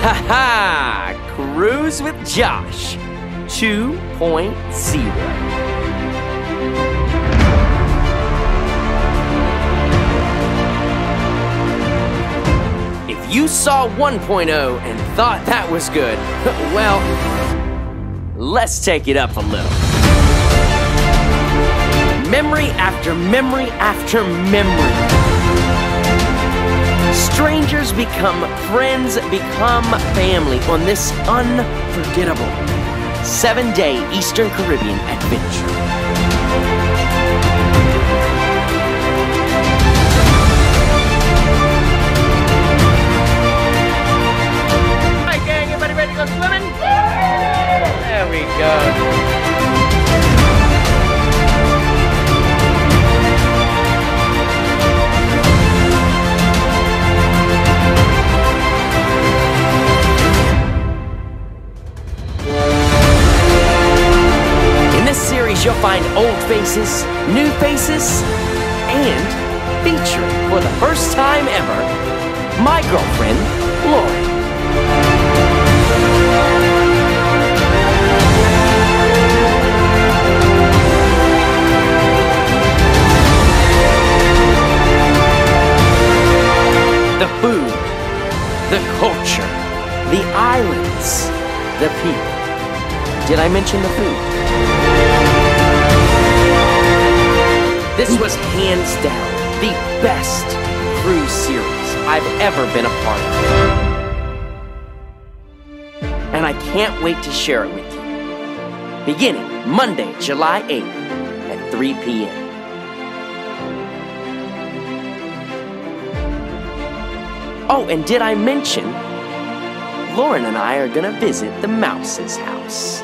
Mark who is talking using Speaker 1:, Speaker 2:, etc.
Speaker 1: Ha-ha! Cruise with Josh 2.0. If you saw 1.0 and thought that was good, well, let's take it up a little. Memory after memory after memory. Strangers become friends, become family on this unforgettable 7-day Eastern Caribbean adventure. Hi gang, everybody ready to go swimming? There we go. You'll find old faces, new faces, and featuring for the first time ever, my girlfriend, Lauren. The food, the culture, the islands, the people. Did I mention the food? This was hands down the best cruise series I've ever been a part of. And I can't wait to share it with you. Beginning Monday, July 8th at 3 p.m. Oh, and did I mention Lauren and I are gonna visit the mouse's house?